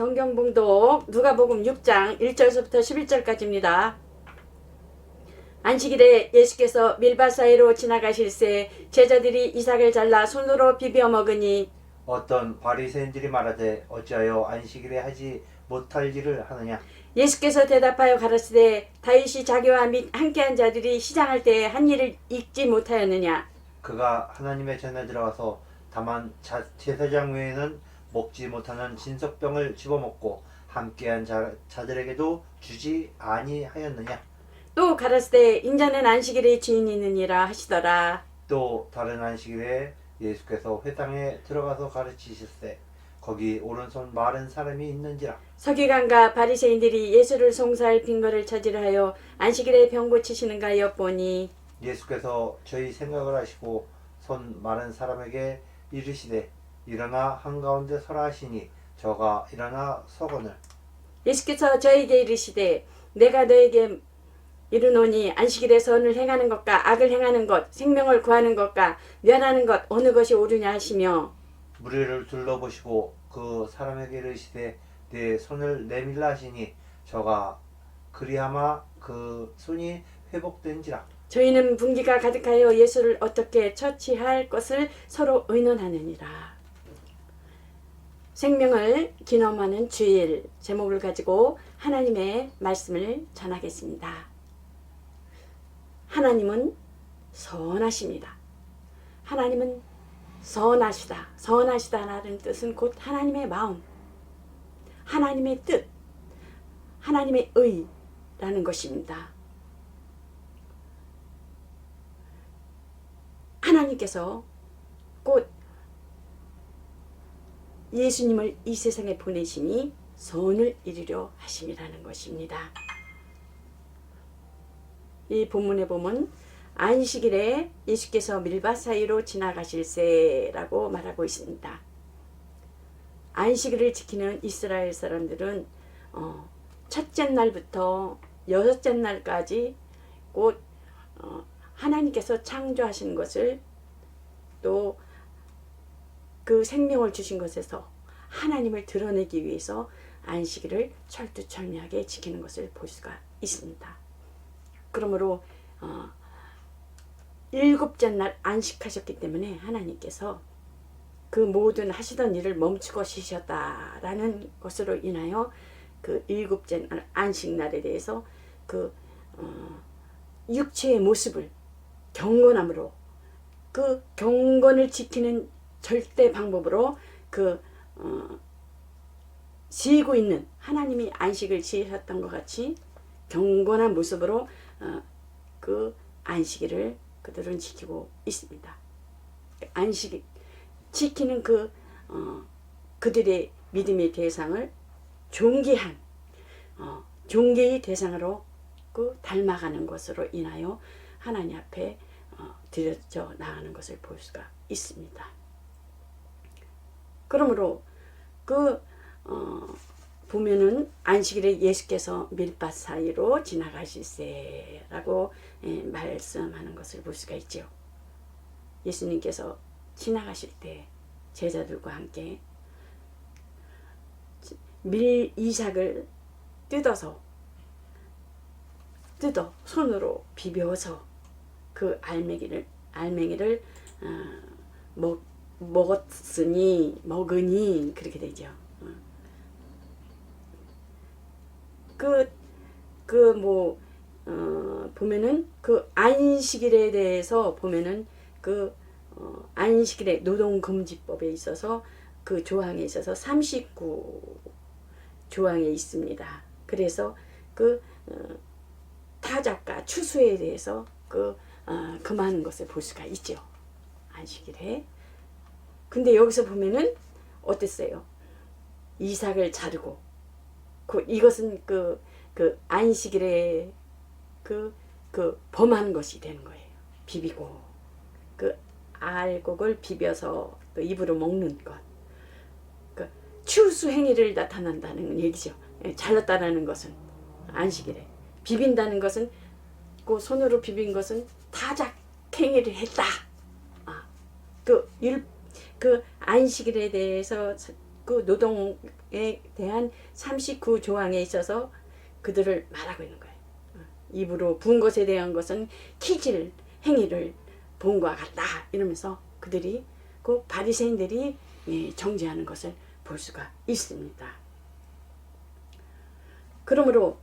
성경 봉독 누가복음 6장 1절서부터 11절까지입니다. 안식일에 예수께서 밀밭 사이로 지나가실새 제자들이 이삭을 잘라 손으로 비벼 먹으니 어떤 바리새인들이 말하되 어찌하여 안식일에 하지 못할 일을 하느냐. 예수께서 대답하여 가라사대 다윗이 자기와 및 함께한 자들이 시장할 때에 한 일을 잊지 못하였느냐. 그가 하나님의 전에 들어가서 다만 제사장 외에는 먹지 못하는 진석병을 집어먹고 함께한 자들에게도 주지 아니하였느냐. 또 가라사대 인자는 안식일의 주인이 있느니라 하시더라. 또 다른 안식일에 예수께서 회당에 들어가서 가르치실세 거기 오른손 마른 사람이 있는지라. 서기관과 바리새인들이 예수를 송사할 빈거를 찾으려 하여 안식일에 병 고치시는가 엿보니 예수께서 저희 생각을 하시고 손 마른 사람에게 이르시되 일어나 한가운데 서라 하시니 저가 일어나 서거늘. 예수께서 저에게 이르시되 내가 너에게 이르노니 안식일에 선을 행하는 것과 악을 행하는 것, 생명을 구하는 것과 멸하는 것 어느 것이 옳으냐 하시며 무리를 둘러보시고 그 사람에게 이르시되 내 손을 내밀라 하시니 저가 그리하마 그 손이 회복된지라. 저희는 분기가 가득하여 예수를 어떻게 처치할 것을 서로 의논하느니라. 생명을 기념하는 주일 제목을 가지고 하나님의 말씀을 전하겠습니다. 하나님은 선하십니다. 하나님은 선하시다. 선하시다라는 뜻은 곧 하나님의 마음, 하나님의 뜻, 하나님의 의라는 것입니다. 하나님께서 곧 예수님을 이 세상에 보내시니 선을 이루려 하심이라는 것입니다. 이 본문에 보면 안식일에 예수께서 밀밭 사이로 지나가실세라고 말하고 있습니다. 안식일을 지키는 이스라엘 사람들은 첫째 날부터 여섯째 날까지 곧 하나님께서 창조하신 것을 또 그 생명을 주신 것에서 하나님을 드러내기 위해서 안식일을 철두철미하게 지키는 것을 볼 수가 있습니다. 그러므로 일곱째 날 안식하셨기 때문에 하나님께서 그 모든 하시던 일을 멈추고 쉬셨다라는 것으로 인하여 그 일곱째 날 안식날에 대해서 그 육체의 모습을 경건함으로 그 경건을 지키는 절대 방법으로 지고 있는 하나님이 안식을 지으셨던 것 같이 경건한 모습으로 그 안식일을 그들은 지키고 있습니다. 안식 지키는 그들의 믿음의 대상을 존귀한 존귀의 대상으로 닮아가는 것으로 인하여 하나님 앞에 드려져 나가는 것을 볼 수가 있습니다. 그러므로 보면은 안식일에 예수께서 밀밭 사이로 지나가실세라고 말씀하는 것을 볼 수가 있죠. 예수님께서 지나가실 때 제자들과 함께 이삭을 뜯어 손으로 비벼서 그 알맹이를 먹으니 그렇게 되죠. 보면은 그 안식일에 대해서 보면은 안식일의 노동금지법에 있어서 그 조항에 있어서 39 조항에 있습니다. 그래서 타작과 추수에 대해서 금하는 것을 볼 수가 있죠. 안식일에. 근데 여기서 보면은 어땠어요? 이삭을 자르고 이것은 안식일에 범하는 것이 되는 거예요. 비비고 알곡을 비벼서 또 입으로 먹는 것. 추수 행위를 나타난다는 얘기죠. 잘랐다는 것은 안식일에 비빈다는 것은 손으로 비빈 것은 타작 행위를 했다. 안식일에 대해서 그 노동에 대한 39조항에 있어서 그들을 말하고 있는 거예요. 입으로 부은 것에 대한 것은 키질 행위를 본과 같다 이러면서 그들이 그 바리새인들이 정죄하는 것을 볼 수가 있습니다. 그러므로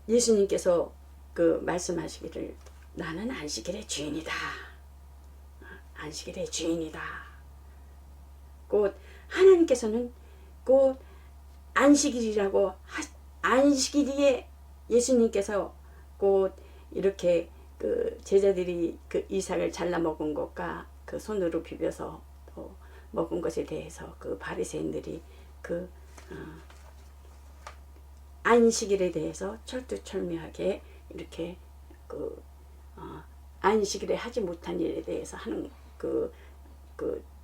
예수님께서 그 말씀하시기를 나는 안식일의 주인이다. 안식일의 주인이다. 곧 하나님께서는 곧 안식일이라고 안식일에 예수님께서 곧 이렇게 그 제자들이 그 이삭을 잘라 먹은 것과 그 손으로 비벼서 먹은 것에 대해서 그 바리새인들이 그 안식일에 대해서 철두철미하게 이렇게 그 안식일에 하지 못한 일에 대해서 하는 그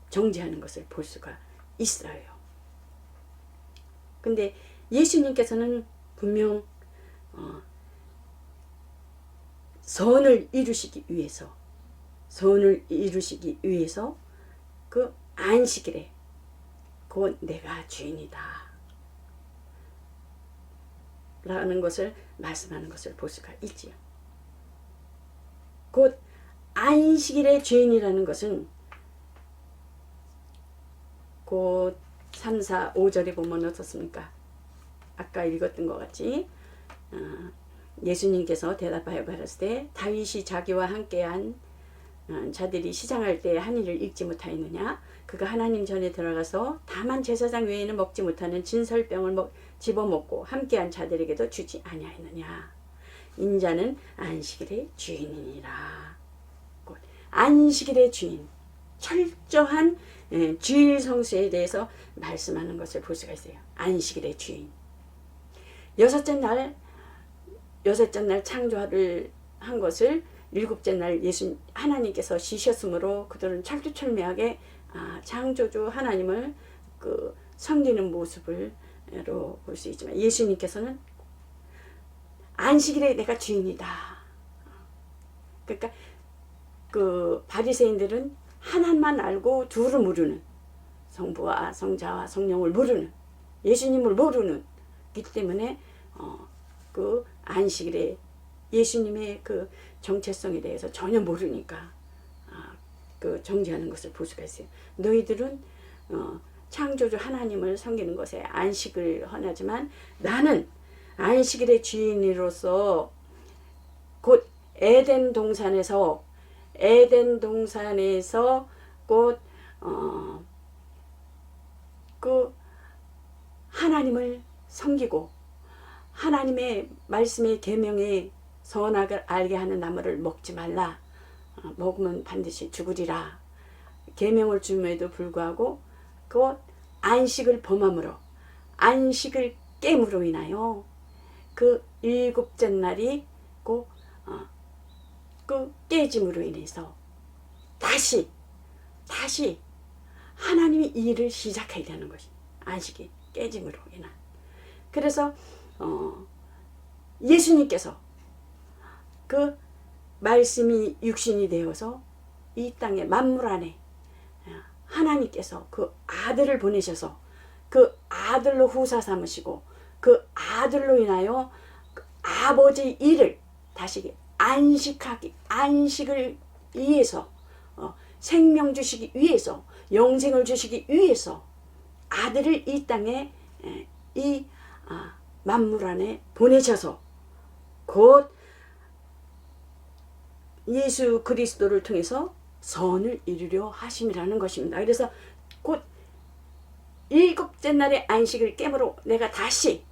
정죄하는 것을 볼 수가 있어요. 근데 예수님께서는 분명 선을 이루시기 위해서 그 안식일에 곧 내가 주인이다 라는 것을 말씀하는 것을 볼 수가 있지요. 곧 안식일의 주인이라는 것은 곧 3, 4, 5절에 보면 어떻습니까? 아까 읽었던 것 같이 예수님께서 대답하여 가라사대 때 다윗이 자기와 함께한 자들이 시장할 때 한 일을 읽지 못하였느냐? 그가 하나님 전에 들어가서 다만 제사장 외에는 먹지 못하는 진설병을 집어먹고 함께한 자들에게도 주지 아니하였느냐? 인자는 안식일의 주인이니라. 곧 안식일의 주인, 철저한 주일 성수에 대해서 말씀하는 것을 볼 수가 있어요. 안식일의 주인. 여섯째 날 창조를 한 것을 일곱째 날 하나님께서 쉬셨으므로 그들은 철두철미하게 창조주 하나님을 그 섬기는 모습으로 볼 수 있지만 예수님께서는 안식일에 내가 주인이다. 그러니까 그 바리새인들은 하나만 알고 둘을 모르는, 성부와 성자와 성령을 모르는, 예수님을 모르는 기 때문에 그 안식일에 예수님의 그 정체성에 대해서 전혀 모르니까 그 정죄하는 것을 볼 수가 있어요. 너희들은 창조주 하나님을 섬기는 것에 안식을 헌하지만 나는 안식일의 주인으로서 곧 에덴 동산에서 곧 그 하나님을 섬기고 하나님의 말씀의 계명에 선악을 알게 하는 나무를 먹지 말라. 먹으면 반드시 죽으리라. 계명을 줌에도 불구하고 그 안식을 범함으로 안식을 깨므로 인하여 그 일곱째 날이 그 깨짐으로 인해서 다시 하나님이 일을 시작해야 되는 것이 안식이 깨짐으로 인한. 그래서 예수님께서 그 말씀이 육신이 되어서 이 땅의 만물 안에 하나님께서 그 아들을 보내셔서 그 아들로 후사 삼으시고 그 아들로 인하여 그 아버지의 일을 다시 안식을 위해서 생명 주시기 위해서 영생을 주시기 위해서 아들을 이 땅에 이 만물 안에 보내셔서 곧 예수 그리스도를 통해서 선을 이루려 하심이라는 것입니다. 그래서 곧 일곱째 날의 안식을 깨므로 내가 다시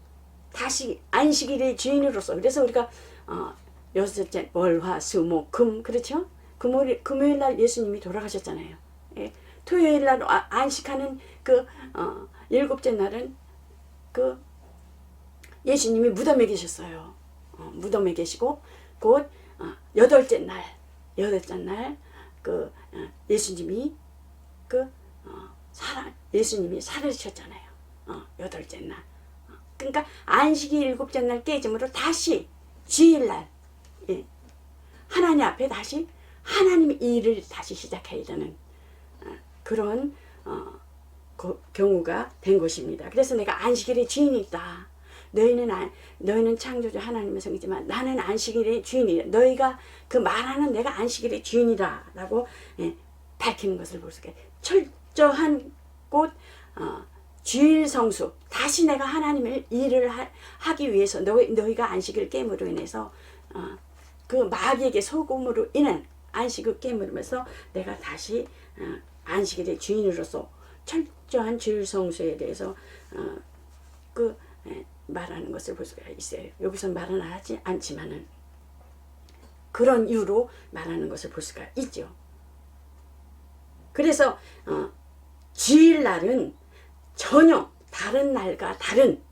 안식일의 주인으로서, 그래서 우리가 여섯째 월화수목금, 그렇죠? 금요일 날 예수님이 돌아가셨잖아요. 예. 토요일 날 안식하는 그 일곱째 날은 그 예수님이 무덤에 계셨어요. 무덤에 계시고 곧 여덟째 날 그 예수님이 예수님이 살으셨잖아요. 여덟째 날. 그러니까 안식이 일곱째 날 깨짐으로 다시 주일날 하나님 앞에 다시 하나님의 일을 다시 시작해야 되는 그런 경우가 된 것입니다. 그래서 내가 안식일의 주인이다. 너희는 창조주 하나님의 성이지만 나는 안식일의 주인이다. 너희가 그 말하는 내가 안식일의 주인이다 라고 밝히는 것을 볼 수가 있어요. 철저한 곳 주일 성수. 다시 내가 하나님의 일을 하기 위해서 너희가 안식을 깨므로 인해서 그 마귀에게 속음으로 인한 안식을 깨물으면서 내가 다시 안식일의 주인으로서 철저한 주일 성수에 대해서 말하는 것을 볼 수가 있어요. 여기서 말은 하지 않지만은 그런 이유로 말하는 것을 볼 수가 있죠. 그래서 주일날은 전혀 다른 날과 다른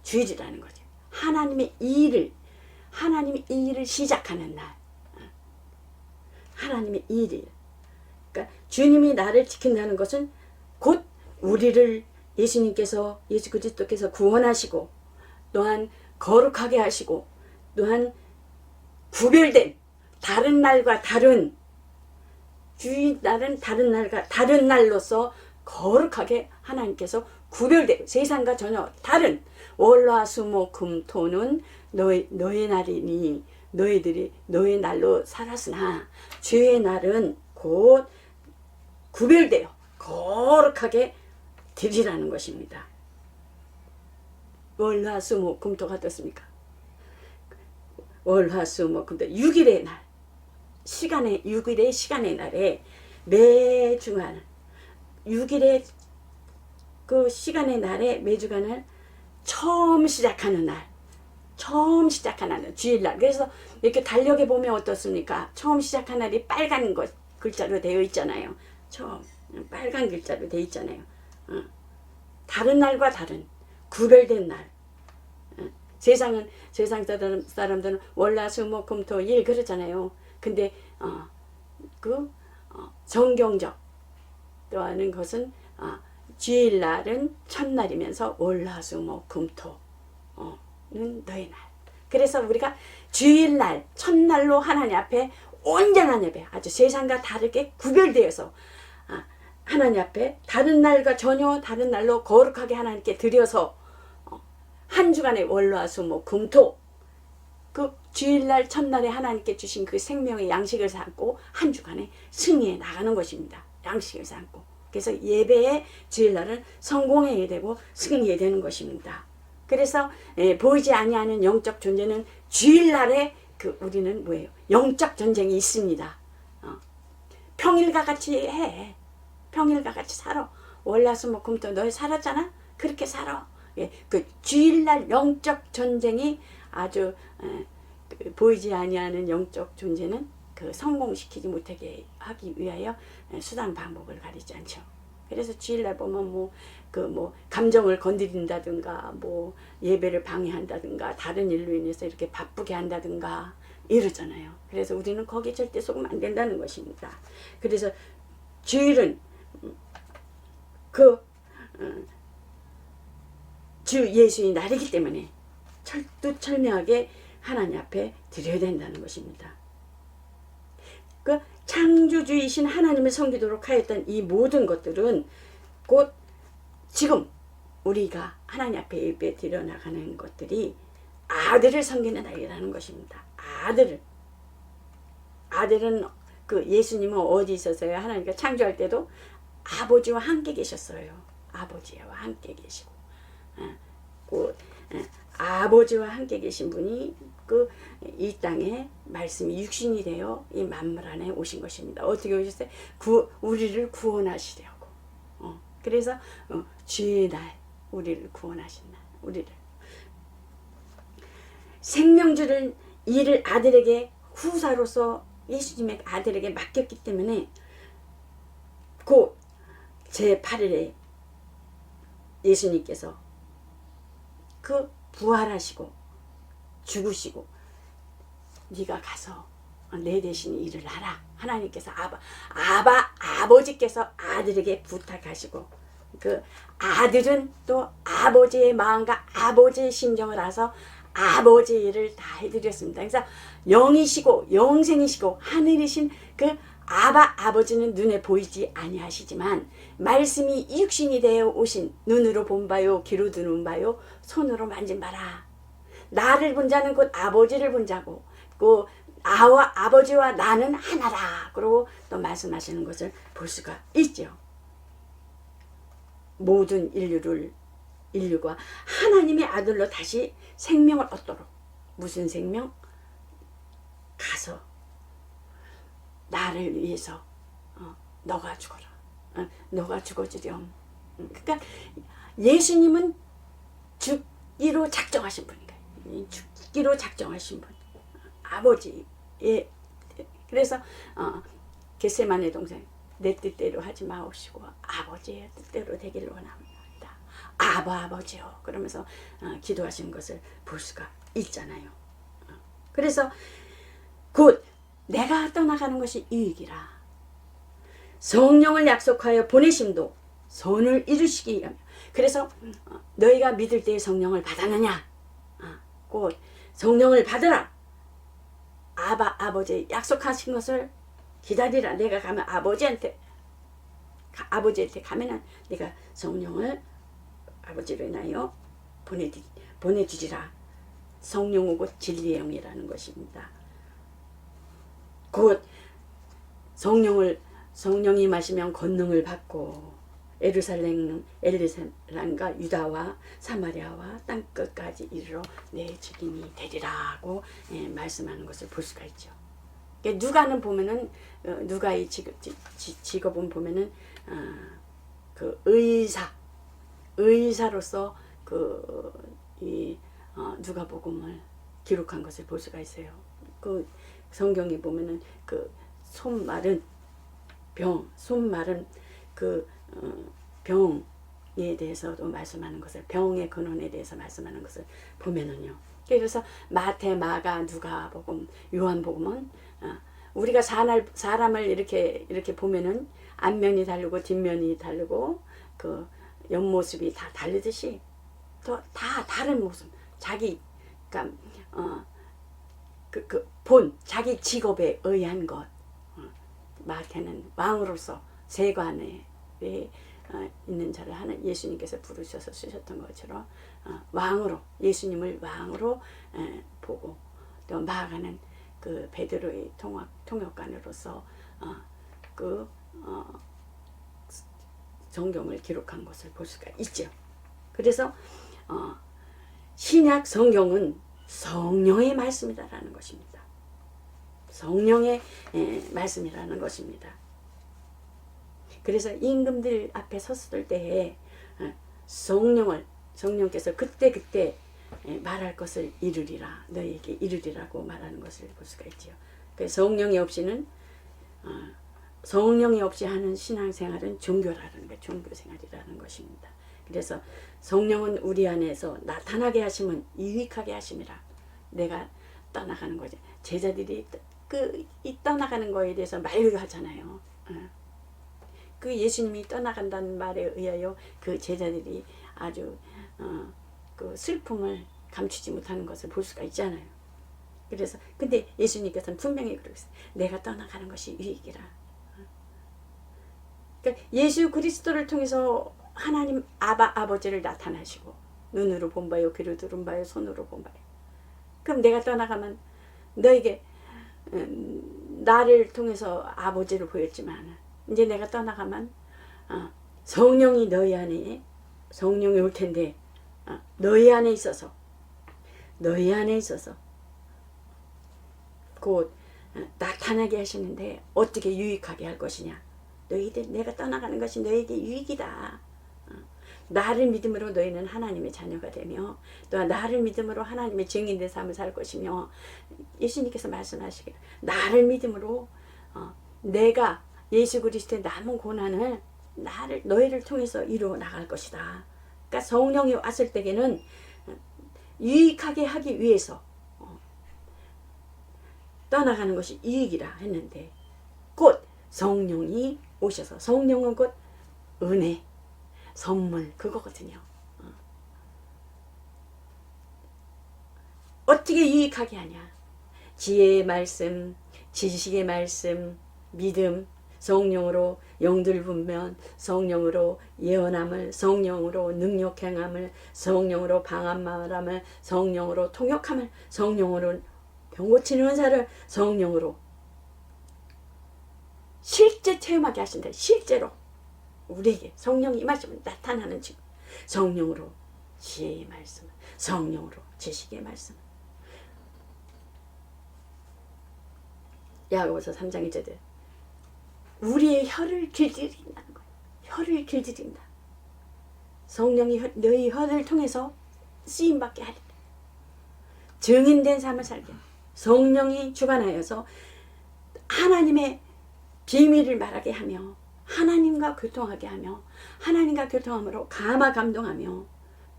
주일이라는 거죠. 하나님이 이 일을 시작하는 날. 하나님의 일이. 그러니까 주님이 나를 지킨다는 것은 곧 우리를 예수 그리스도께서 구원하시고 또한 거룩하게 하시고 또한 구별된 다른 날과 다른 주일날은 다른 날과 다른 날로서 거룩하게 하나님께서 구별되고 세상과 전혀 다른 월화수목금토는 너의 날이니 너희들이 너의 날로 살았으나 주의 날은 곧 구별되어 거룩하게 드리라는 것입니다. 월화수목금토가 어떻습니까? 월화수목금토 6일의 날 6일의 시간의 날에 매주간 6일의 그 시간의 날에 매주간을 처음 시작하는 날 주일날. 그래서 이렇게 달력에 보면 어떻습니까? 처음 시작한 날이 빨간 글자로 되어 있잖아요. 처음 빨간 글자로 되어 있잖아요. 다른 날과 다른 구별된 날. 세상 사람들은 월화수목금토일 그러잖아요. 근데 정경적 또 하는 것은 주일날은 첫날이면서 월화수목금토는 너의 날. 그래서 우리가 주일날 첫날로 하나님 앞에 온전한 예배, 아주 세상과 다르게 구별되어서 하나님 앞에 다른 날과 전혀 다른 날로 거룩하게 하나님께 드려서 한 주간의 월화수목금토 그 주일날 첫날에 하나님께 주신 그 생명의 양식을 삼고 한 주간의 승리에 나가는 것입니다. 양식을 삼고. 그래서 예배의 주일날은 성공해야 되고 승리해야 되는 것입니다. 그래서 보이지 아니하는 영적 존재는 주일날에 우리는 뭐예요? 영적 전쟁이 있습니다. 평일과 같이 해. 평일과 같이 살아. 월화수목금토 너희 살았잖아? 그렇게 살아. 그 주일날 영적 전쟁이 아주 보이지 아니하는 영적 존재는 성공시키지 못하게 하기 위하여 수단 방법을 가리지 않죠. 그래서 주일날 보면 감정을 건드린다든가 예배를 방해한다든가 다른 일로 인해서 이렇게 바쁘게 한다든가 이러잖아요. 그래서 우리는 거기에 절대 속으면 안 된다는 것입니다. 그래서 주일은 주 예수의 날이기 때문에 철두철미하게 하나님 앞에 드려야 된다는 것입니다. 창조주이신 하나님을 섬기도록 하였던 이 모든 것들은 곧 지금 우리가 하나님 앞에 예배 드려 나가는 것들이 아들을 섬기는 날이라는 것입니다. 아들은 예수님은 어디 있었어요? 하나님께 창조할 때도 아버지와 함께 계셨어요. 아버지와 함께 계시고 아버지와 함께 계신 분이 이 땅에 말씀이 육신이 되어 이 만물 안에 오신 것입니다. 어떻게 오셨어요? 우리를 구원하시려고. 그래서 주의 날 우리를 구원하신 날 우리를 생명주를 이를 아들에게 후사로서 예수님의 아들에게 맡겼기 때문에 곧 제8일에 예수님께서 부활하시고 죽으시고 네가 가서 내 대신 일을 하라. 하나님께서 아버지께서 아들에게 부탁하시고 아들은 또 아버지의 마음과 아버지의 심정을 알아서 아버지의 일을 다 해드렸습니다. 그래서 영이시고 영생이시고 하늘이신 아버지는 눈에 보이지 아니하시지만 말씀이 육신이 되어 오신 눈으로 본 바요 귀로 들은 바요 손으로 만진 바라. 나를 본 자는 곧 아버지를 본 자고 그 아버지와 나는 하나라. 그러고 또 말씀하시는 것을 볼 수가 있죠. 모든 인류가 하나님의 아들로 다시 생명을 얻도록. 무슨 생명? 가서 나를 위해서 너가 죽어라. 너가 죽어주렴. 그러니까 예수님은 죽기로 작정하신 분이에요. 죽기로 작정하신 분. 아버지의. 그래서 겟세마네 동생, 내 뜻대로 하지 마옵시고 아버지의 뜻대로 되기를 원합니다. 아버지요. 그러면서 기도하시는 것을 볼 수가 있잖아요. 그래서 곧 내가 떠나가는 것이 유익이라. 성령을 약속하여 보내심도 선을 이루시기 위하며. 그래서 너희가 믿을 때에 성령을 받았느냐? 곧 성령을 받으라. 아버지 약속하신 것을 기다리라. 내가 가면 아버지한테 가면은 내가 성령을 아버지로 인하여 보내주리라. 성령은 곧 진리의 영이라는 것입니다. 곧 성령이 마시면 권능을 받고 엘루살렘과 유다와 사마리아와 땅끝까지 이르러 내 주님이 되리라고 말씀하는 것을 볼 수가 있죠. 그러니까 누가는 보면은 누가의 직업은 보면은 그 의사로서 이 누가복음을 기록한 것을 볼 수가 있어요. 그 성경에 보면은 그 손마른 그 병에 대해서도 말씀하는 것을, 병의 근원에 대해서 말씀하는 것을 보면은요. 그래서 마태, 마가, 누가복음, 요한복음은 우리가 사람을 이렇게 보면은 앞면이 다르고 뒷면이 다르고 그 옆모습이 다 다르듯이 또 다 다른 모습, 그러니까 자기 직업에 의한 것. 마태는 왕으로서 세관에 있는 자를 하는 예수님께서 부르셔서 쓰셨던 것처럼 왕으로, 예수님을 왕으로 보고, 또 마가는 그 베드로의 통역관으로서 성경을 기록한 것을 볼 수가 있죠. 그래서 신약 성경은 성령의 말씀이라는 것입니다. 성령의 말씀이라는 것입니다. 그래서 임금들 앞에 섰을 때에 성령께서 그때 말할 것을 이루리라, 너희에게 이루리라고 말하는 것을 볼 수가 있죠. 성령이 없이 하는 신앙생활은 종교라는 게 종교생활이라는 것입니다. 그래서 성령은 우리 안에서 나타나게 하시면 유익하게 하심이라. 내가 떠나가는 거죠. 제자들이 이 떠나가는 거에 대해서 만류하잖아요. 그 예수님이 떠나간다는 말에 의하여 그 제자들이 아주 그 슬픔을 감추지 못하는 것을 볼 수가 있잖아요. 그래서 근데 예수님께서는 분명히 그러셨어요. 내가 떠나가는 것이 유익이라. 그러니까 예수 그리스도를 통해서 하나님 아버지를 나타나시고, 눈으로 본 바요, 귀로 들은 바요, 손으로 본 바요. 그럼 내가 떠나가면 너에게 나를 통해서 아버지를 보였지만, 이제 내가 떠나가면 성령이 너희 안에, 성령이 올 텐데 너희 안에 있어서 곧 나타나게 하시는데 어떻게 유익하게 할 것이냐. 너희들, 내가 떠나가는 것이 너희에게 유익이다. 나를 믿음으로 너희는 하나님의 자녀가 되며, 또 나를 믿음으로 하나님의 증인된 삶을 살 것이며, 예수님께서 말씀하시기를 나를 믿음으로 내가 예수 그리스도의 남은 고난을 너희를 통해서 이루어 나갈 것이다. 그러니까 성령이 왔을 때에는 유익하게 하기 위해서 떠나가는 것이 유익이라 했는데, 곧 성령이 오셔서, 성령은 곧 은혜, 선물, 그거거든요. 어떻게 유익하게 하냐. 지혜의 말씀, 지식의 말씀, 믿음, 성령으로 영들 분면, 성령으로 예언함을, 성령으로 능력 행함을, 성령으로 방언 말함을, 성령으로 통역함을, 성령으로 병 고치는 은사를, 성령으로 실제 체험하게 하신다. 실제로 우리에게 성령이 임하시면 나타나는 지금 성령으로 지혜의 말씀, 성령으로 지식의 말씀. 야고보서 3장 1절에 우리의 혀를 길들인다는 거예요. 혀를 길들인다. 성령이 너희 혀를 통해서 쓰임받게 하리라. 증인된 삶을 살게. 성령이 주관하여서 하나님의 비밀을 말하게 하며 하나님과 교통하게 하며 하나님과 교통함으로 감화 감동하며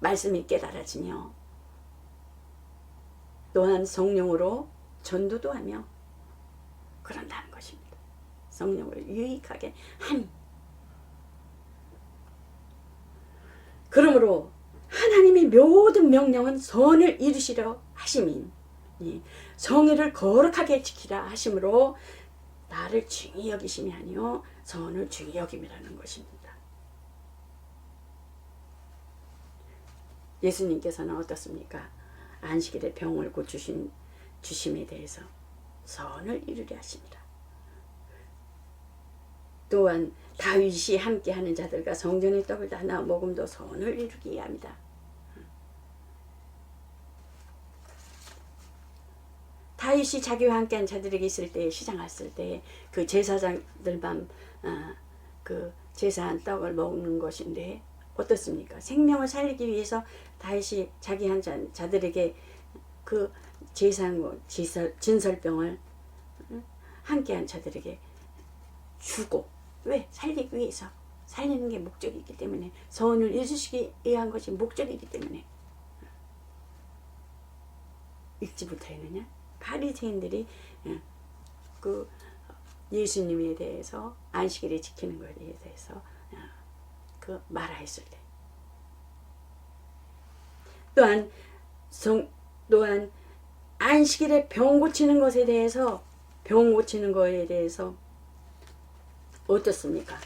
말씀이 깨달아지며 또한 성령으로 전도도 하며 그런다는 것입니다. 성령을 유익하게 하니. 그러므로 하나님의 모든 명령은 선을 이루시려 하심인 성의를 거룩하게 지키라 하심으로 나를 중히 여기심이 아니요 선을 중히 여김이라는 것입니다. 예수님께서는 어떻습니까? 안식일에 병을 고치신 주심에 대해서 선을 이루려 하십니다. 또한 다윗이 함께하는 자들과 성전의 떡을 다 나눠 먹음도 선을 이루게 합니다. 다윗이 자기와 함께한 자들에게 있을 때 시장했을 때 그 제사장들만 그 제사한 떡을 먹는 것인데 어떻습니까? 생명을 살리기 위해서 다윗이 자기 한 자들에게 그 제사한 진설병을 함께한 자들에게 주고 왜? 살리기 위해서 살리는 게 목적이기 때문에 선을 이루시기 위한 것이 목적이기 때문에 읽지 못하였느냐? 바리새인들이 그 예수님에 대해서 안식일을 지키는 것에 대해서 그 말하였을 때 또한 안식일에 병 고치는 것에 대해서 어떻습니까?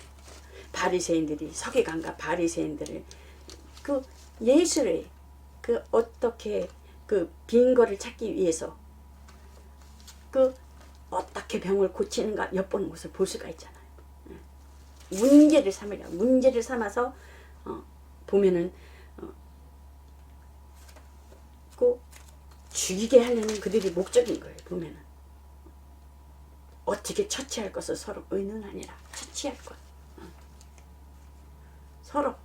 바리새인들이 서기관과 바리새인들을 그 예수를 그 어떻게 그 빈거를 찾기 위해서 그 어떻게 병을 고치는가 엿보는 것을 볼 수가 있잖아요. 문제를 삼아서 보면은 그 죽이게 하려는 그들이 목적인 거예요. 보면은 어떻게 처치할 것을 서로 의논하니라. 처치할 것 서로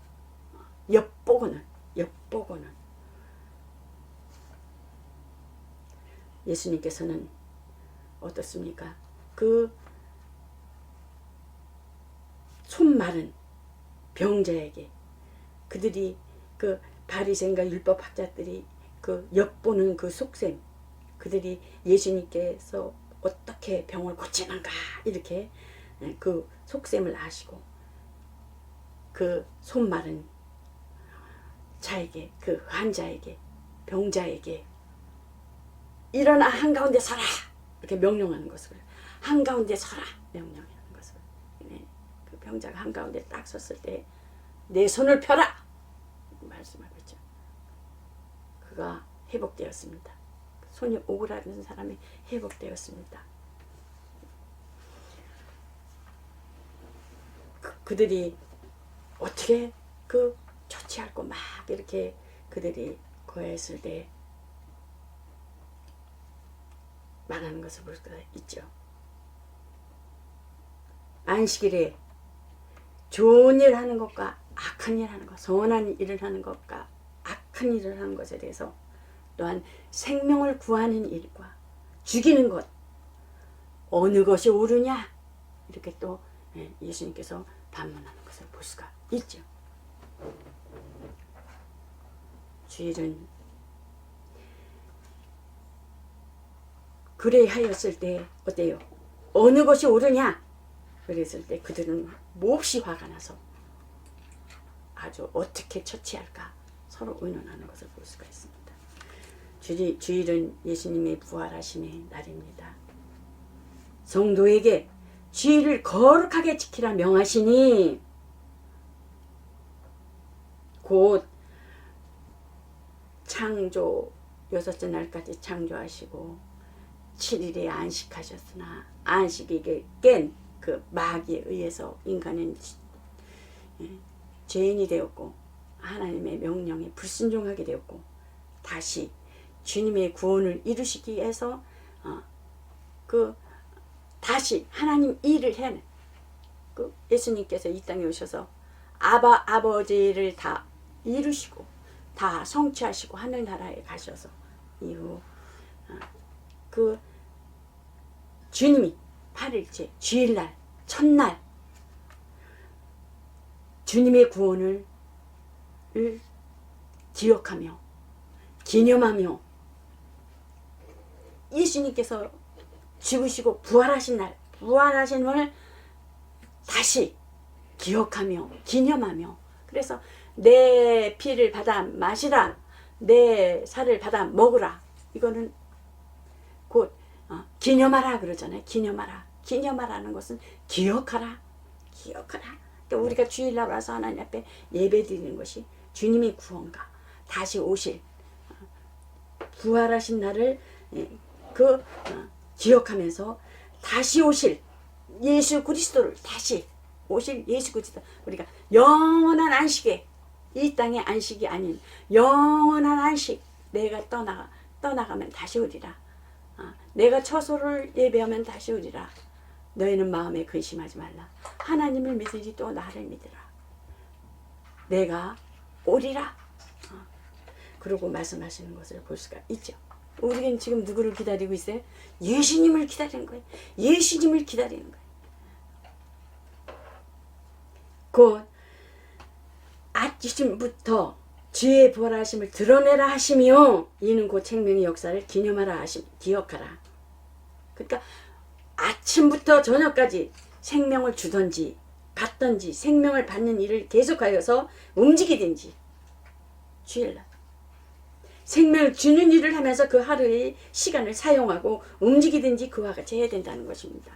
엿보고는 예수님께서는 어떻습니까? 그 손 마른 병자에게 그들이 그 바리새인과 율법학자들이 그 엿보는 그 속셈 그들이 예수님께서 어떻게 병을 고치는가 이렇게 그 속셈을 아시고 그 손 마른 자에게 그 환자에게 병자에게 일어나 한가운데 서라 이렇게 명령하는 것을 한가운데 서라 명령하는 것을 그 병자가 한가운데 딱 섰을 때 내 손을 펴라 말씀하고 있죠. 그가 회복되었습니다. 손이 오그라든 사람이 회복되었습니다. 그들이 어떻게 그 처치할 거 막 이렇게 그들이 거했을 때 말하는 것을 볼 수가 있죠. 안식일에 좋은 일 하는 것과 악한 일 하는 것, 선한 일을 하는 것과 악한 일을 하는 것에 대해서 또한 생명을 구하는 일과 죽이는 것 어느 것이 옳으냐 이렇게 또 예수님께서 반문하는 것을 볼 수가 있죠. 주일은 그래하였을 때 어때요? 어느 것이 옳으냐? 그랬을 때 그들은 몹시 화가 나서 아주 어떻게 처치할까 서로 의논하는 것을 볼 수가 있습니다. 주일은 예수님의 부활하심의 날입니다. 성도에게 주의를 거룩하게 지키라 명하시니 곧 창조 6째 날까지 창조하시고 7일에 안식하셨으나 안식일에 깬 그 마귀에 의해서 인간은 죄인이 되었고 하나님의 명령에 불순종하게 되었고 다시 주님의 구원을 이루시기 위해서 다시 하나님 일을 해내. 예수님께서 이 땅에 오셔서 아버지를 다 이루시고 다 성취하시고 하늘나라에 가셔서 이후 주님이 8일째 주일날 첫날 주님의 구원을 기억하며 기념하며 예수님께서 죽으시고 부활하신 날 부활하심을 다시 기억하며 기념하며 그래서 내 피를 받아 마시라 내 살을 받아 먹으라 이거는 곧 기념하라 그러잖아요. 기념하라는 것은 기억하라. 그러니까 우리가 주일날 와서 하나님 앞에 예배드리는 것이 주님의 구원과 다시 오실 부활하신 날을 기억하면서 다시 오실 예수 그리스도를 다시 오실 예수 그리스도 우리가 영원한 안식에 이 땅의 안식이 아닌 영원한 안식 내가 떠나가면 다시 오리라. 내가 처소를 예배하면 다시 오리라. 너희는 마음에 근심하지 말라. 하나님을 믿으리 또 나를 믿으라. 내가 오리라. 그러고 말씀하시는 것을 볼 수가 있죠. 우리는 지금 누구를 기다리고 있어요? 예수님을 기다리는 거예요. 예수님을 기다리는 거예요. 곧 아침부터 주의 부활하심을 드러내라 하시며 이는 곧 생명의 역사를 기념하라 하심 기억하라. 그러니까 아침부터 저녁까지 생명을 주든지 받든지 생명을 받는 일을 계속하여서 움직이든지 주일날 생명을 주는 일을 하면서 그 하루의 시간을 사용하고 움직이든지 그와 같이 해야 된다는 것입니다.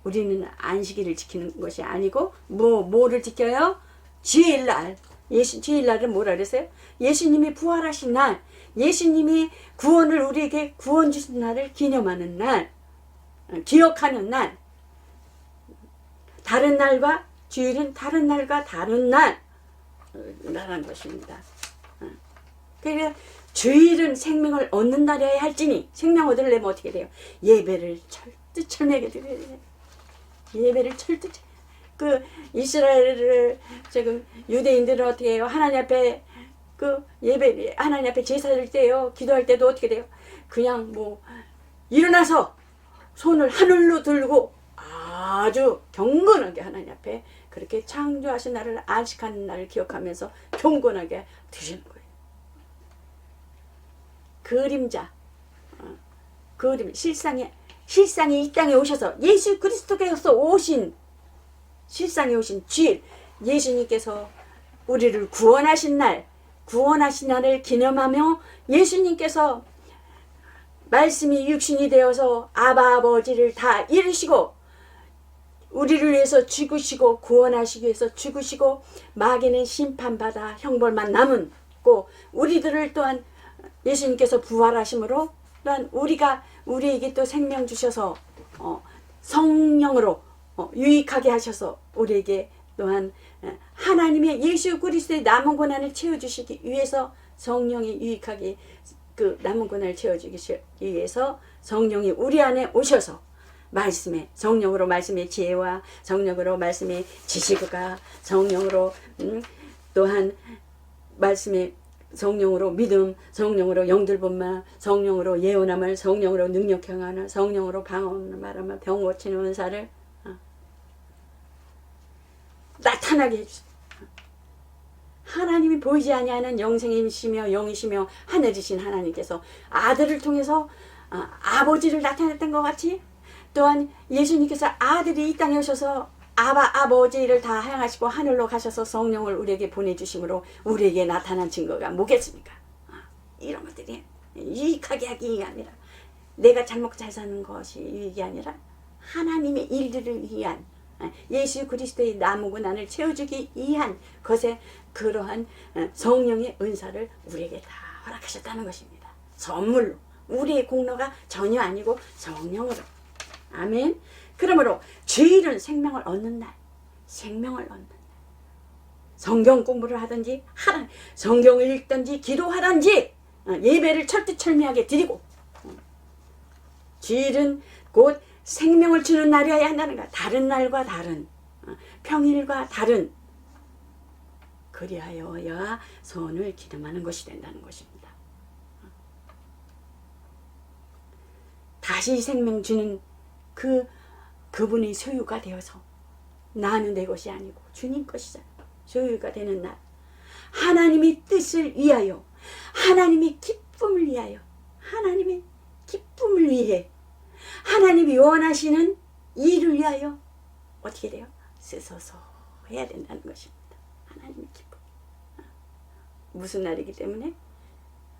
우리는 안식일을 지키는 것이 아니고 뭐를 지켜요? 주일날. 주일날은 뭐라 그랬어요? 예수님이 부활하신 날, 예수님이 구원을 우리에게 구원 주신 날을 기념하는 날, 기억하는 날. 다른 날과 주일은 다른 날과 다른 날이라는 것입니다. 그러니까 주일은 생명을 얻는 날이어야 할지니 생명 얻으려면 어떻게 돼요? 예배를 철두철미하게 드려야 돼요. 예배를 철두철. 이스라엘을 지금 유대인들은 어떻게 해요? 하나님 앞에 예배 하나님 앞에 제사 드릴 때요. 기도할 때도 어떻게 돼요? 그냥 일어나서 손을 하늘로 들고 아주 경건하게 하나님 앞에 그렇게 창조하신 날을 안식하는 날을 기억하면서 경건하게 드시는 거예요. 그림자, 실상이 이 땅에 오셔서 예수 그리스도께서 오신 실상에 오신 주일 예수님께서 우리를 구원하신 날을 기념하며 예수님께서 말씀이 육신이 되어서 아버지를 다 이루시고 우리를 위해서 죽으시고 구원하시기 위해서 죽으시고 마귀는 심판받아 형벌만 남고 우리들을 또한 예수님께서 부활하심으로 또한 우리에게 또 생명 주셔서 성령으로 유익하게 하셔서 우리에게 또한 하나님의 예수 그리스도의 남은 고난을 채워주시기 위해서 성령이 유익하게 남은 고난을 채워주기 위해서 성령이 우리 안에 오셔서 성령으로 말씀의 지혜와 성령으로 말씀의 지식과 성령으로 또한 말씀의 성령으로 믿음, 성령으로 영들본마, 성령으로 예언함을, 성령으로 능력 행하는, 성령으로 방언을 말하며 병 고치는 은사를 나타나게 해주세요. 하나님이 보이지 아니하는 영생이시며 영이시며 하늘이신 하나님께서 아들을 통해서 아버지를 나타냈던 것 같이 또한 예수님께서 아들이 이 땅에 오셔서 아버지를 다 행하시고 하늘로 가셔서 성령을 우리에게 보내주심으로 우리에게 나타난 증거가 뭐겠습니까? 이런 것들이 유익하게 하기 아니라 내가 잘 먹고 잘 사는 것이 유익이 아니라 하나님의 일들을 위한 예수 그리스도의 나무 고난을 채워주기 위한 것에 그러한 성령의 은사를 우리에게 다 허락하셨다는 것입니다. 선물로. 우리의 공로가 전혀 아니고 성령으로. 아멘. 그러므로 주일은 생명을 얻는 날. 생명을 얻는 날. 성경 공부를 하든지 성경을 읽든지 기도하든지 예배를 철두철미하게 드리고 주일은 곧 생명을 주는 날이어야 한다는 거야. 다른 날과 다른 평일과 다른 그리하여야 선을 기름하는 것이 된다는 것입니다. 다시 생명 주는 그분의 소유가 되어서 나는 내 것이 아니고 주님 것이잖아. 소유가 되는 날. 하나님의 뜻을 위하여 하나님의 기쁨을 위하여 하나님의 기쁨을 위해 하나님이 원하시는 일을 위하여 어떻게 돼요? 쓰소서 해야 된다는 것입니다. 하나님의 기쁨. 무슨 날이기 때문에?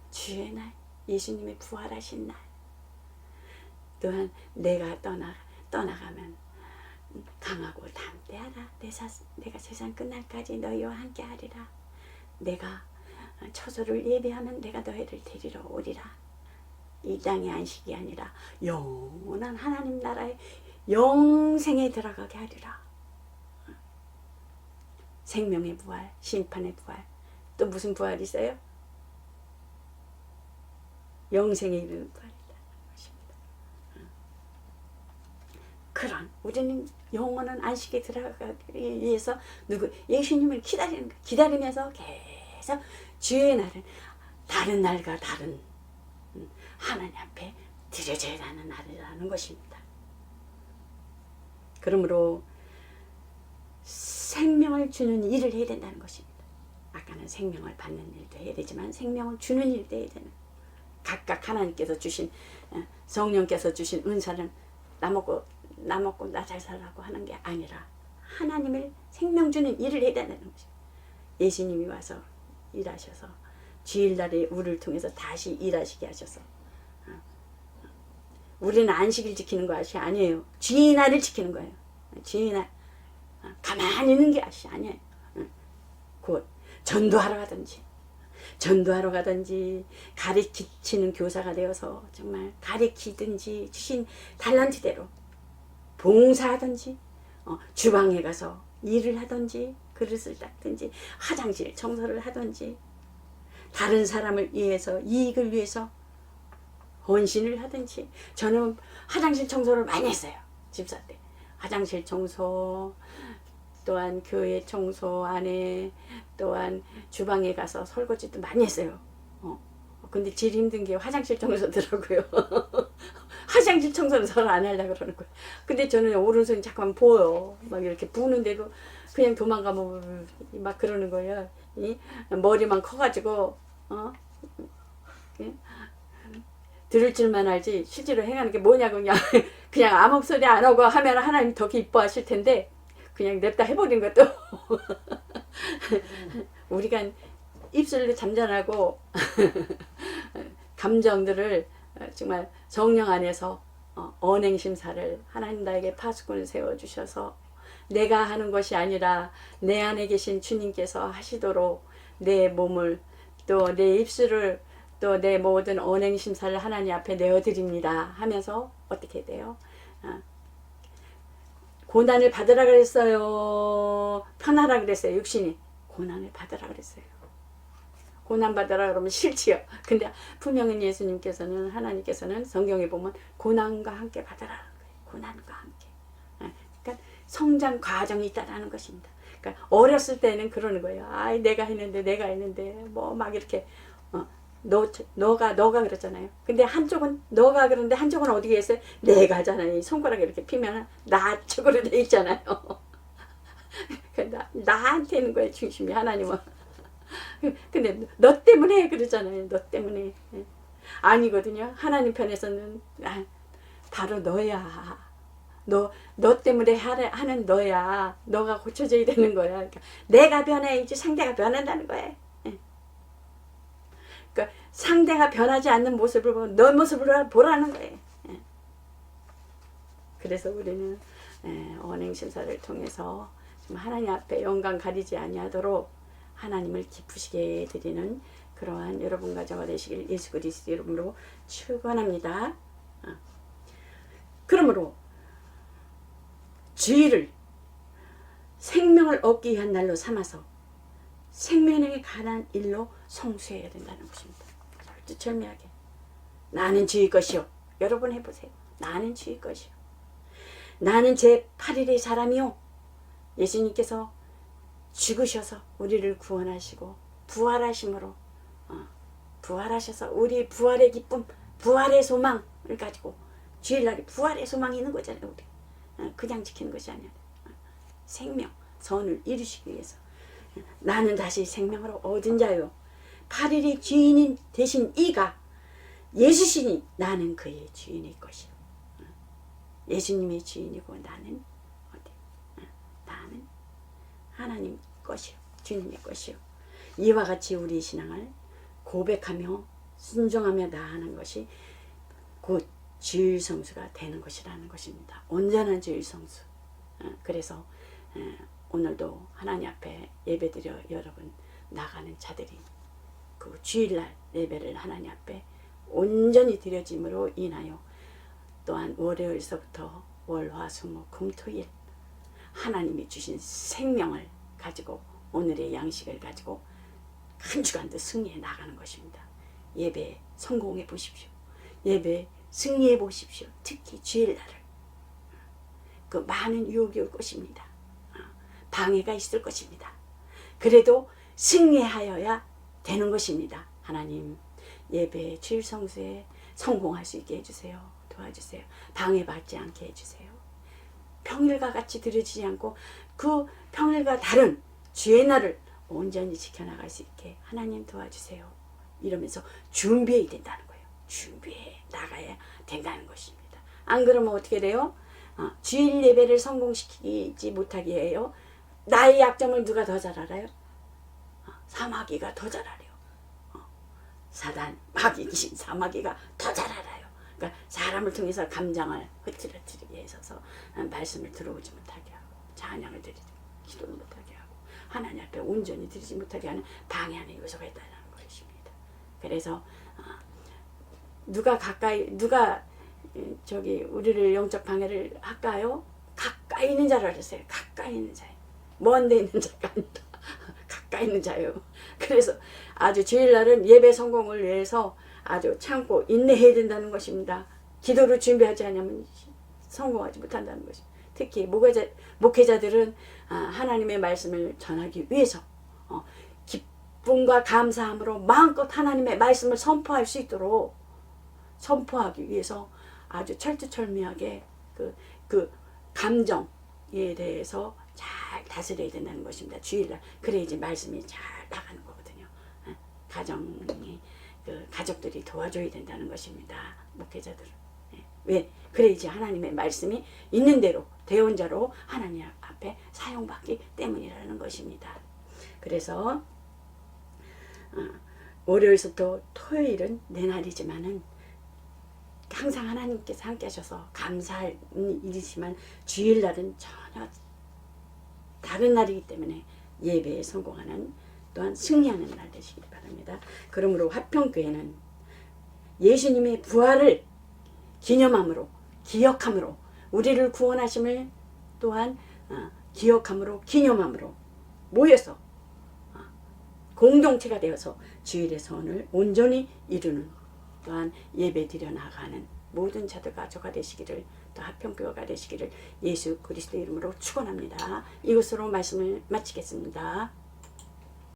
주의 날, 예수님의 부활하신 날. 또한 내가 떠나가면 강하고 담대하라. 내가 세상 끝날까지 너희와 함께하리라. 내가 처소를 예비하면 내가 너희를 데리러 오리라. 이 땅의 안식이 아니라 영원한 하나님 나라의 영생에 들어가게 하리라. 생명의 부활, 심판의 부활, 또 무슨 부활이 있어요? 영생에 이르는 부활이라는 것입니다. 그런 우리는 영원한 안식에 들어가기 위해서 예수님을 기다리는 거예요. 기다리면서 계속 주의 날은 다른 날과 다른 하나님 앞에 드려져야 하는 날이라는 것입니다. 그러므로 생명을 주는 일을 해야 된다는 것입니다. 아까는 생명을 받는 일도 해야 되지만 생명을 주는 일도 해야 되는, 각각 하나님께서 주신 성령께서 주신 은사는 나 먹고 나 잘 살라고 하는 게 아니라 하나님을 생명 주는 일을 해야 된다는 것입니다. 예수님이 와서 일하셔서 주일날에 우리를 통해서 다시 일하시게 하셔서 우리는 안식일 지키는 것이 아니에요. 주일날을 지키는 거예요. 주일날 가만히 있는 게 아니에요. 곧 전도하러 가든지 가르치는 교사가 되어서 정말 가르치든지 주신 달란트대로 봉사하든지 주방에 가서 일을 하든지 그릇을 닦든지 화장실 청소를 하든지 다른 사람을 위해서 이익을 위해서 헌신을 하든지. 저는 화장실 청소를 많이 했어요. 집사 때 화장실 청소, 또한 교회 청소 안에, 또한 주방에 가서 설거지도 많이 했어요. 근데 제일 힘든 게 화장실 청소더라고요. 화장실 청소는 서로 안 하려고 그러는 거예요. 근데 저는 오른손이 잠깐 보여. 막 이렇게 부는데도 그냥 도망가면 막 그러는 거예요. 머리만 커가지고 들을 줄만 알지 실제로 행하는 게 뭐냐고 그냥 아무 소리 안 하고 하면 하나님 더 기뻐하실 텐데 그냥 냅다 해버린 것도 우리가 입술로 잠잠하고 감정들을 정말 성령 안에서 언행심사를 하나님 나에게 파수꾼을 세워주셔서 내가 하는 것이 아니라 내 안에 계신 주님께서 하시도록 내 몸을 또 내 입술을 또 내 모든 언행심사를 하나님 앞에 내어드립니다 하면서 어떻게 돼요? 고난을 받으라 그랬어요? 편하라 그랬어요? 육신이 고난을 받으라 그랬어요. 고난 받으라 그러면 싫지요. 근데 분명히 예수님께서는, 하나님께서는 성경에 보면 고난과 함께 받으라 거예요. 고난과 함께. 그러니까 성장 과정이 있다라는 것입니다. 그러니까 어렸을 때는 그러는 거예요. 아이 내가 했는데 뭐 막 이렇게 너가 그랬잖아요. 근데 한쪽은 너가 그런데 한쪽은 어디에 있어요? 내가 하잖아요. 손가락에 이렇게 피면 나 쪽으로 돼 있잖아요. 나한테 있는 거예요. 중심이 하나님은. 근데 너 때문에 그러잖아요. 너 때문에. 아니거든요. 하나님 편에서는 바로 너야. 너 때문에 하는 너야. 너가 고쳐져야 되는 거야. 그러니까 내가 변해야지 상대가 변한다는 거예요. 그러니까 상대가 변하지 않는 모습을 보고 너 모습을 보라는 거예요. 그래서 우리는 언행심사를 통해서 좀 하나님 앞에 영광 가리지 아니하도록 하나님을 기쁘시게 드리는 그러한 여러분 가정가 되시길 예수 그리스도 이름으로 축원합니다. 그러므로 주일을 생명을 얻기 위한 날로 삼아서 생명에 관한 일로 성수해야 된다는 것입니다. 철두철미하게 나는 주의 것이요. 여러분 해보세요. 나는 주의 것이요. 나는 제 8일의 사람이요. 예수님께서 죽으셔서 우리를 구원하시고 부활하심으로 부활하셔서 우리 부활의 기쁨, 부활의 소망을 가지고 주일날이 부활의 소망이 있는 거잖아요. 우리 그냥 지키는 것이 아니라 생명, 선을 이루시기 위해서 나는 다시 생명을 얻은 자요. 8일의 주인인 대신 이가 예수시니 나는 그의 주인일 것이요. 예수님의 주인이고 나는 어디? 나는 하나님 것이요. 주님의 것이요. 이와 같이 우리 신앙을 고백하며 순종하며 나아가는 것이 곧 주일 성수가 되는 것이라는 것입니다. 온전한 주일 성수. 그래서 오늘도 하나님 앞에 예배드려 여러분 나가는 자들이 그 주일날 예배를 하나님 앞에 온전히 드려짐으로 인하여 또한 월요일서부터 월화수목 금토일 하나님이 주신 생명을 가지고 오늘의 양식을 가지고 한 주간도 승리해 나가는 것입니다. 예배 성공해 보십시오. 예배 승리해 보십시오. 특히 주일날을 그 많은 유혹이 올 것입니다. 방해가 있을 것입니다. 그래도 승리하여야 되는 것입니다. 하나님 예배 주일 성수에 성공할 수 있게 해주세요. 도와주세요. 방해받지 않게 해주세요. 평일과 같이 들어지지 않고 그 평일과 다른 주의 날을 온전히 지켜나갈 수 있게 하나님 도와주세요. 이러면서 준비해야 된다는 거예요. 준비해 나가야 된다는 것입니다. 안 그러면 어떻게 돼요? 주일 예배를 성공시키지 못하게 해요. 나의 약점을 누가 더 잘 알아요? 사마귀가 더 잘 알아요. 사단, 마귀 귀신, 사마귀가 더 잘 알아요. 그러니까 사람을 통해서 감정을 흐트러뜨리게 해서 말씀을 들어오지 못하게 하고 찬양을 드리지 기도를 못하게 하고 하나님 앞에 온전히 드리지 못하게 하는 방해하는 요소가 있다는 것입니다. 그래서 누가 우리를 영적 방해를 할까요? 가까이 있는 자를 알았어요. 가까이 있는 자예요. 먼 데 있는 자가 아니라 가까이 있는 자예요. 그래서 아주 주일날은 예배 성공을 위해서 아주 참고 인내해야 된다는 것입니다. 기도를 준비하지 않으면 성공하지 못한다는 것입니다. 특히 목회자들은 하나님의 말씀을 전하기 위해서 기쁨과 감사함으로 마음껏 하나님의 말씀을 선포할 수 있도록 선포하기 위해서 아주 철두철미하게 그 감정에 대해서 잘 다스려야 된다는 것입니다. 주일날 그래야지 말씀이 잘 나가는 거거든요. 가족들이 도와줘야 된다는 것입니다. 목회자들은. 왜? 그래야지 하나님의 말씀이 있는 대로 대언자로 하나님 앞에 사용받기 때문이라는 것입니다. 그래서 월요일부터 토요일은 내 날이지만은 항상 하나님께서 함께 하셔서 감사할 일이지만 주일날은 전혀 다른 날이기 때문에 예배에 성공하는 또한 승리하는 날 되시기 바랍니다. 그러므로 화평교회는 예수님의 부활을 기념함으로 기억함으로 우리를 구원하심을 또한 기억함으로 기념함으로 모여서 공동체가 되어서 주일의 선을 온전히 이루는 또한 예배 드려 나가는 모든 자들 가족가 되시기를 또 화평교회가 되시기를 예수 그리스도 이름으로 축원합니다. 이것으로 말씀을 마치겠습니다.